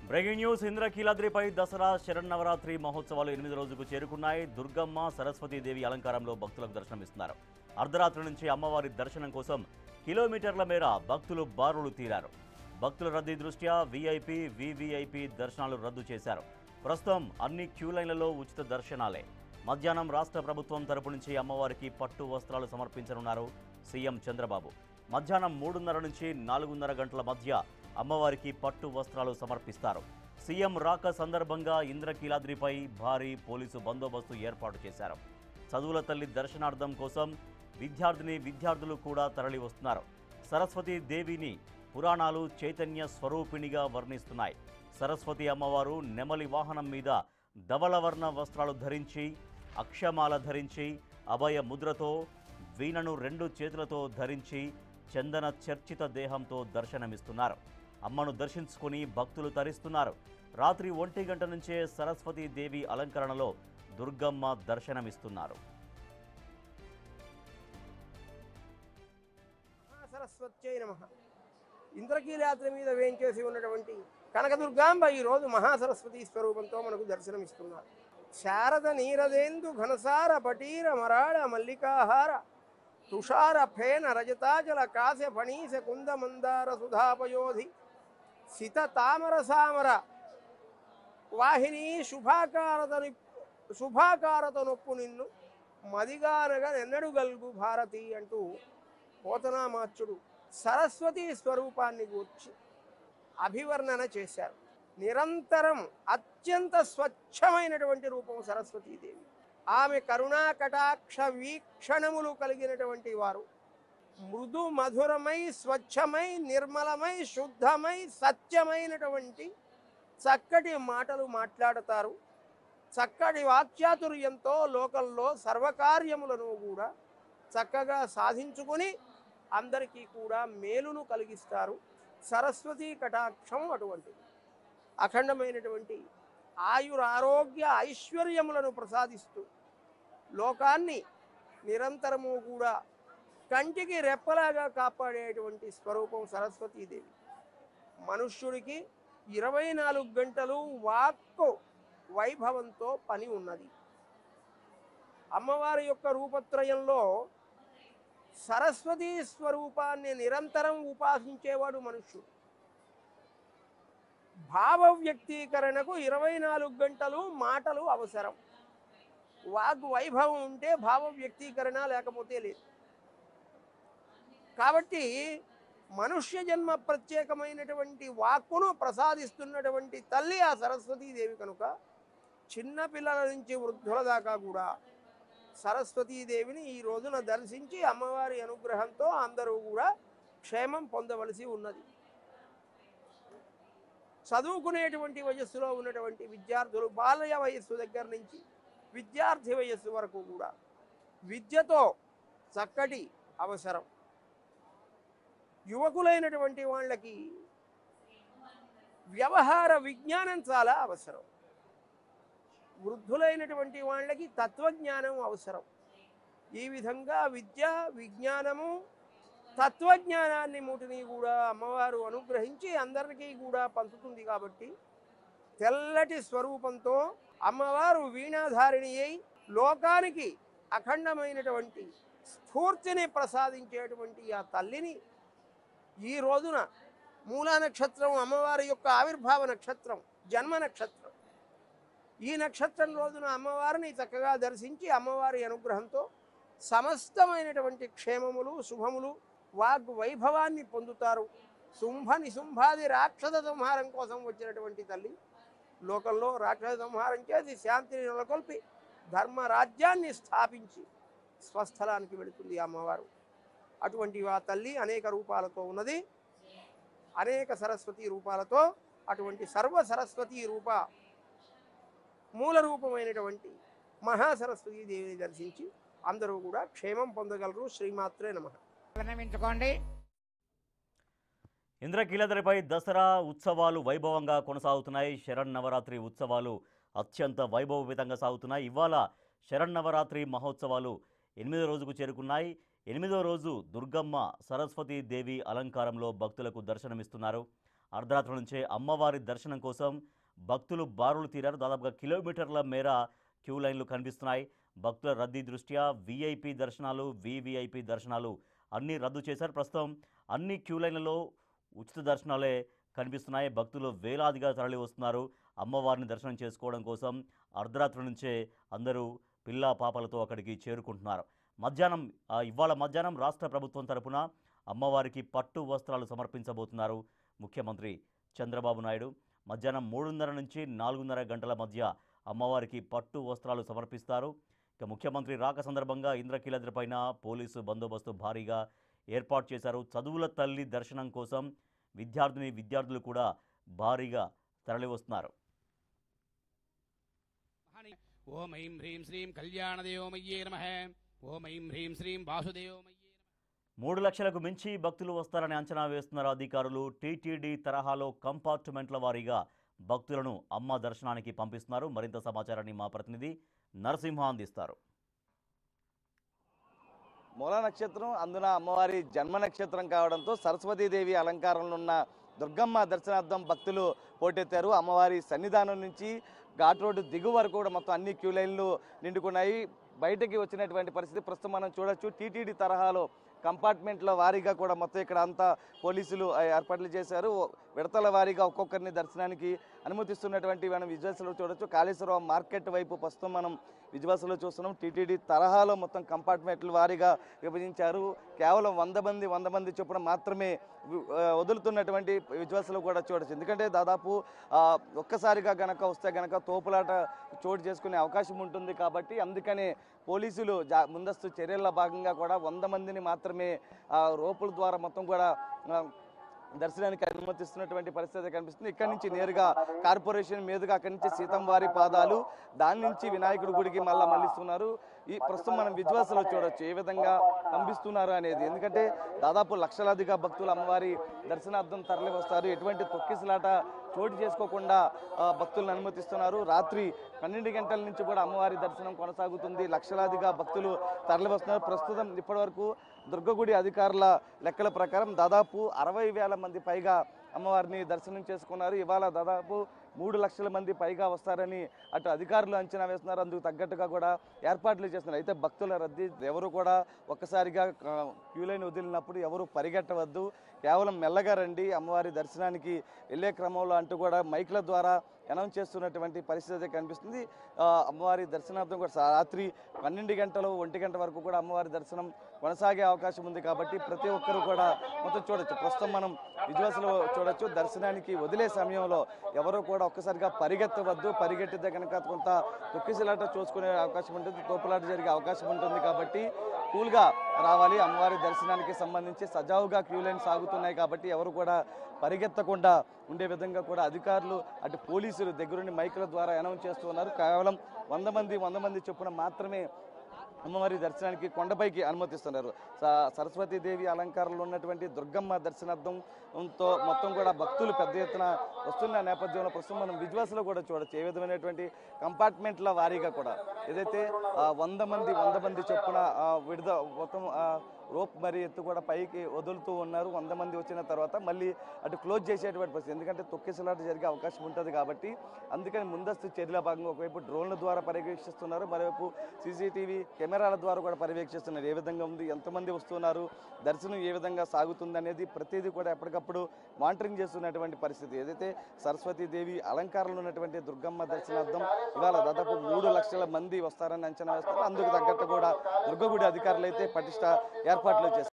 Breaking news. ఇంద్రకీలాద్రిపై దసరా శరన్నవరాత్రి మహోత్సవాలు 8 రోజుకు చేరుకున్నాయి. దుర్గమ్మ సరస్వతీదేవి అలంకారంలో భక్తులకు దర్శనమిస్తున్నారు. అర్ధరాత్రి నుంచి అమ్మవారి దర్శనం కోసం కిలోమీటర్ల మేర భక్తులు బారులు తీరారు. భక్తుల రద్దీ దృష్ట్యా వీఐపీ, వీవీఐపీ దర్శనాలు రద్దు చేశారు. ప్రస్తుతం అన్ని క్యూ లైన్లలో ఉచిత దర్శనాలే. మధ్యాహ్నం రాష్ట్ర ప్రభుత్వం తరపు నుంచి అమ్మవారికి పట్టు వస్త్రాలు సమర్పించనున్నారు సీఎం చంద్రబాబు. మధ్యాహ్నం 3:30 నుంచి 4:30 గంటల మధ్య అమ్మవారికి పట్టు వస్త్రాలు సమర్పిస్తారు. సీఎం రాక సందర్భంగా ఇంద్రకీలాద్రిపై భారీ పోలీసు బందోబస్తు ఏర్పాటు చేశారు. చదువుల తల్లి దర్శనార్థం కోసం విద్యార్థులు కూడా తరలి వస్తున్నారు. సరస్వతీ దేవిని పురాణాలు చైతన్య స్వరూపిణిగా వర్ణిస్తున్నాయి. సరస్వతి అమ్మవారు నెమలి వాహనం మీద ధవళవర్ణ వస్త్రాలు ధరించి, అక్షమాల ధరించి, అభయ ముద్రతో, వీణను 2 చేతులతో ధరించి, చందన చర్చిత దేహంతో దర్శనమిస్తున్నారు. అమ్మను దర్శించుకుని భక్తులు తరిస్తున్నారు. రాత్రి 1 గంట నుంచే సరస్వతీ దేవి అలంకరణలో దుర్గమ్మ దర్శనమిస్తున్నారు. మహాసరస్వత్యై నమః. ఇంద్రకీలాద్రి మీద వేంచేసి ఉన్నటువంటి కనకదుర్గాంబ ఈరోజు మహాసరస్వతి స్వరూపంతో మనకు దర్శనమిస్తున్నారు. శారద నీరదేందు ఘనసార పటీర మరాళ మల్లికాహార తుషార ఫేన రజతాచల కాశ్య ఫణీశ కుంద మందార సుధాపయోధి సిత తామర సామర వాహిని శుభాకారత నొప్పు నిన్ను మదిగానగా నెన్నడు గల్గు భారతి అంటూ పోతనామాచ్యుడు సరస్వతి స్వరూపాన్ని గూర్చి అభివర్ణన చేశారు. నిరంతరం అత్యంత స్వచ్ఛమైనటువంటి రూపం సరస్వతీదేవి. ఆమె కరుణా కటాక్ష వీక్షణములు కలిగినటువంటి వారు. మృదు మధురమై, స్వచ్ఛమై, నిర్మలమై, శుద్ధమై, సత్యమైనటువంటి చక్కటి మాటలు మాట్లాడతారు. చక్కటి వాక్చాతుర్యంతో లోకంలో సర్వకార్యములను కూడా చక్కగా సాధించుకొని అందరికీ కూడా మేలును కలిగిస్తారు. సరస్వతీ కటాక్షం అటువంటిది. అఖండమైనటువంటి ఆయురారోగ్య ఐశ్వర్యములను ప్రసాదిస్తూ లోకాన్ని నిరంతరము కూడా కంటికి రెప్పలాగా కాపాడేటువంటి స్వరూపం సరస్వతీదేవి. మనుష్యుడికి 24 గంటలు వాక్కు వైభవంతో పని ఉన్నది. అమ్మవారి యొక్క రూపత్రయంలో సరస్వతీ స్వరూపాన్ని నిరంతరం ఉపాసించేవాడు మనుష్యుడు. భావ వ్యక్తీకరణకు 24 గంటలు మాటలు అవసరం. వాగ్ వైభవం ఉంటే భావ వ్యక్తీకరణ లేకపోతే లేదు. కాబట్టి మనుష్య జన్మ ప్రత్యేకమైనటువంటి వాక్కును ప్రసాదిస్తున్నటువంటి తల్లి ఆ సరస్వతీదేవి కనుక చిన్నపిల్లల నుంచి వృద్ధుల దాకా కూడా సరస్వతీదేవిని ఈ రోజున దర్శించి అమ్మవారి అనుగ్రహంతో అందరూ కూడా క్షేమం పొందవలసి ఉన్నది. చదువుకునేటువంటి వయస్సులో ఉన్నటువంటి విద్యార్థులు బాల్య వయస్సు దగ్గర నుంచి విద్యార్థి వయస్సు వరకు కూడా విద్యతో చక్కటి అవసరం. యువకులైనటువంటి వాళ్ళకి వ్యవహార విజ్ఞానం చాలా అవసరం. వృద్ధులైనటువంటి వాళ్ళకి తత్వజ్ఞానం అవసరం. ఈ విధంగా విద్య, విజ్ఞానము, తత్వజ్ఞానాన్ని మూటిని కూడా అమ్మవారు అనుగ్రహించి అందరికీ కూడా పంచుతుంది. కాబట్టి తెల్లటి స్వరూపంతో అమ్మవారు వీణాధారిణి అయి లోకానికి అఖండమైనటువంటి స్ఫూర్తిని ప్రసాదించేటువంటి ఆ తల్లిని ఈ రోజున మూలా నక్షత్రం అమ్మవారి యొక్క ఆవిర్భావ నక్షత్రం, జన్మ నక్షత్రం. ఈ నక్షత్రం రోజున అమ్మవారిని చక్కగా దర్శించి అమ్మవారి అనుగ్రహంతో సమస్తమైనటువంటి క్షేమములు, శుభములు, వాగ్ వైభవాన్ని పొందుతారు. శుంభ నిశుంభాది రాక్షస సంహారం కోసం వచ్చినటువంటి తల్లి లోకంలో రాక్షస సంహారం చేసి శాంతిని నెలకొల్పి ధర్మరాజ్యాన్ని స్థాపించి స్వస్థలానికి వెళుతుంది అమ్మవారు. అటువంటి ఆ తల్లి అనేక రూపాలతో ఉన్నది. అనేక సరస్వతి రూపాలతో అటువంటి సర్వ సరస్వతి రూప మూల రూపమైనటువంటి మహాసరస్వతీ దేవిని దర్శించి అందరూ కూడా క్షేమం పొందగలరు. శ్రీమాత్రే నమః. ఇంద్రకీలాద్రిపై దసరా ఉత్సవాలు వైభవంగా కొనసాగుతున్నాయి. శరన్నవరాత్రి ఉత్సవాలు అత్యంత వైభవపేతంగా సాగుతున్నాయి. ఇవాళ శరన్నవరాత్రి మహోత్సవాలు 8వ రోజుకు చేరుకున్నాయి. 8వ రోజు దుర్గమ్మ సరస్వతీ దేవి అలంకారంలో భక్తులకు దర్శనమిస్తున్నారు. అర్ధరాత్రి నుంచే అమ్మవారి దర్శనం కోసం భక్తులు బారులు తీరారు. దాదాపుగా కిలోమీటర్ల మేర క్యూ లైన్లు కనిపిస్తున్నాయి. భక్తుల రద్దీ దృష్ట్యా వీఐపీ దర్శనాలు, వీవీఐపీ దర్శనాలు అన్నీ రద్దు చేశారు. ప్రస్తుతం అన్ని క్యూ లైన్లలో ఉచిత దర్శనాలే కనిపిస్తున్నాయి. భక్తులు వేలాదిగా తరలి వస్తున్నారు అమ్మవారిని దర్శనం చేసుకోవడం కోసం. అర్ధరాత్రి నుంచే అందరూ పిల్లా పాపలతో అక్కడికి చేరుకుంటున్నారు. ఇవాళ మధ్యాహ్నం రాష్ట్ర ప్రభుత్వం తరపున అమ్మవారికి పట్టు వస్త్రాలు సమర్పించబోతున్నారు ముఖ్యమంత్రి చంద్రబాబు నాయుడు. మధ్యాహ్నం 3:30 నుంచి 4:30 గంటల మధ్య అమ్మవారికి పట్టు వస్త్రాలు సమర్పిస్తారు. ఇక ముఖ్యమంత్రి రాక సందర్భంగా ఇంద్రకీలాద్రి పైన పోలీసు బందోబస్తు భారీగా ఏర్పాటు చేశారు. చదువుల తల్లి దర్శనం కోసం విద్యార్థులు కూడా భారీగా తరలివస్తున్నారు. ఓం ఐం హ్రీం శ్రీం కళ్యాణదేవమయ్యే నమః. ఓం ఐం హ్రీం శ్రీం వాసుదేవమయ్యే నమః. 3 లక్షలకు మించి భక్తులు వస్తారని అంచనా వేస్తున్నారు అధికారులు. టీటీడీ తరహాలో కంపార్ట్మెంట్ల వారీగా భక్తులను అమ్మ దర్శనానికి పంపిస్తున్నారు. మరింత సమాచారాన్ని మా ప్రతినిధి నరసింహ అందిస్తారు. మూల నక్షత్రం అందున అమ్మవారి జన్మ నక్షత్రం కావడంతో సరస్వతీదేవి అలంకారంలో ఉన్న దుర్గమ్మ దర్శనార్థం భక్తులు పోటెత్తారు. అమ్మవారి సన్నిధానం నుంచి ఘాట్ రోడ్డు దిగు వరకు కూడా మొత్తం అన్ని క్యూ లైన్లు నిండుకున్నాయి. బయటకి వచ్చినటువంటి పరిస్థితి ప్రస్తుతం మనం చూడొచ్చు. టీటీడీ తరహాలో కంపార్ట్మెంట్ల వారీగా కూడా మొత్తం ఇక్కడ అంతా పోలీసులు ఏర్పాట్లు చేశారు. విడతల వారీగా ఒక్కొక్కరిని దర్శనానికి అనుమతిస్తున్నటువంటి మనం విజువల్స్లో చూడొచ్చు. కాళేశ్వరం మార్కెట్ వైపు ప్రస్తుతం మనం విజువల్స్లో చూస్తున్నాం. టీటీడీ తరహాలో మొత్తం కంపార్ట్మెంట్ల వారీగా విభజించారు. కేవలం 100 మంది చొప్పున మాత్రమే వదులుతున్నటువంటి విజువల్స్లో కూడా చూడొచ్చు. ఎందుకంటే దాదాపు ఒక్కసారిగా గనక వస్తే గనక తోపులాట చోటు చేసుకునే అవకాశం ఉంటుంది కాబట్టి అందుకనే పోలీసులు ముందస్తు చర్యల భాగంగా కూడా 100 మందిని మాత్రమే రోపుల ద్వారా మొత్తం కూడా దర్శనానికి అనుమతిస్తున్నటువంటి పరిస్థితి కనిపిస్తుంది. ఇక్కడి నుంచి నేరుగా కార్పొరేషన్ మీదుగా అక్కడి నుంచి సీతంవారి పాదాలు, దాని నుంచి వినాయకుడి గుడికి మళ్ళిస్తున్నారు. ఈ ప్రస్తుతం మనం విజువల్స్లో చూడొచ్చు ఏ విధంగా పంపిస్తున్నారు అనేది. ఎందుకంటే దాదాపు లక్షలాదిగా భక్తులు అమ్మవారి దర్శనార్థం తరలి వస్తారు. ఎటువంటి తొక్కిసలాట చోటు చేసుకోకుండా భక్తులను అనుమతిస్తున్నారు. రాత్రి 12 గంటల నుంచి కూడా అమ్మవారి దర్శనం కొనసాగుతుంది. లక్షలాదిగా భక్తులు తరలి వస్తున్నారు. ప్రస్తుతం ఇప్పటివరకు దుర్గగుడి అధికారుల లెక్కల ప్రకారం దాదాపు 60,000 మంది పైగా అమ్మవారిని దర్శనం చేసుకున్నారు. ఇవాళ దాదాపు 3 లక్షల మంది పైగా వస్తారని అటు అధికారులు అంచనా వేస్తున్నారు. అందుకు తగ్గట్టుగా కూడా ఏర్పాట్లు చేస్తున్నారు. అయితే భక్తుల రద్దీ ఎవరు కూడా ఒక్కసారిగా క్యూ లైన్ వదిలినప్పుడు ఎవరు పరిగెట్టవద్దు, కేవలం మెల్లగా రండి, అమ్మవారి దర్శనానికి వెళ్ళే క్రమంలో అంటూ కూడా మైకుల ద్వారా అనౌన్స్ చేస్తున్నటువంటి పరిస్థితి కనిపిస్తుంది. అమ్మవారి దర్శనార్థం కూడా రాత్రి 12 గంటలు 1 గంట వరకు కూడా అమ్మవారి దర్శనం కొనసాగే అవకాశం ఉంది కాబట్టి ప్రతి ఒక్కరు కూడా మొత్తం చూడొచ్చు. ప్రస్తుతం మనం విజువల్స్లో చూడొచ్చు. దర్శనానికి వదిలే సమయంలో ఎవరు కూడా ఒక్కసారిగా పరిగెత్తవద్దు, పరిగెట్టితే కనుక కొంత తొక్కిసలాట చూసుకునే అవకాశం ఉంటుంది, తోపులాట జరిగే అవకాశం ఉంటుంది కాబట్టి కూల్గా రావాలి. అమ్మవారి దర్శనానికి సంబంధించి సజావుగా క్యూ లైన్ సాగుతున్నాయి కాబట్టి ఎవరు కూడా పరిగెత్తకుండా ఉండే విధంగా కూడా అధికారులు అటు పోలీసులు దగ్గరుండి మైకుల ద్వారా అనౌన్స్ చేస్తూ ఉన్నారు. కేవలం 100 మంది చొప్పున మాత్రమే అమ్మవారి దర్శనానికి కొండపైకి అనుమతిస్తున్నారు. సరస్వతీదేవి అలంకారంలో ఉన్నటువంటి దుర్గమ్మ దర్శనార్థంతో మొత్తం కూడా భక్తులు పెద్ద ఎత్తున వస్తున్న నేపథ్యంలో ప్రస్తుతం మనం విజువల్స్లో కూడా చూడొచ్చు. ఏ విధమైనటువంటి కంపార్ట్మెంట్ల వారీగా కూడా ఏదైతే 100 మంది చొప్పున మొత్తం రోప్ మరి ఎత్తు కూడా పైకి వదులుతూ ఉన్నారు. 100 మంది వచ్చిన తర్వాత మళ్ళీ అటు క్లోజ్ చేసేటువంటి పరిస్థితి. ఎందుకంటే తొక్కిసలాట జరిగే అవకాశం ఉంటుంది కాబట్టి అందుకని ముందస్తు చర్యల భాగంగా ఒకవైపు డ్రోన్ల ద్వారా పర్యవేక్షిస్తున్నారు, మరోవైపు సీసీటీవీ కెమెరాల ద్వారా కూడా పర్యవేక్షిస్తున్నారు. ఏ విధంగా ఉంది, ఎంతమంది వస్తున్నారు, దర్శనం ఏ విధంగా సాగుతుంది అనేది ప్రతిదీ కూడా ఎప్పటికప్పుడు మానిటరింగ్ చేస్తున్నటువంటి పరిస్థితి. ఏదైతే సరస్వతీదేవి అలంకారంలో ఉన్నటువంటి దుర్గమ్మ దర్శనార్థం ఇవాళ దాదాపు 3 లక్షల మంది వస్తారని అంచనా వేస్తారు. అందుకు తగ్గట్టు కూడా దుర్గగుడి అధికారులు అయితే పటిష్ట ఏర్పాట్లు చేస్తారు.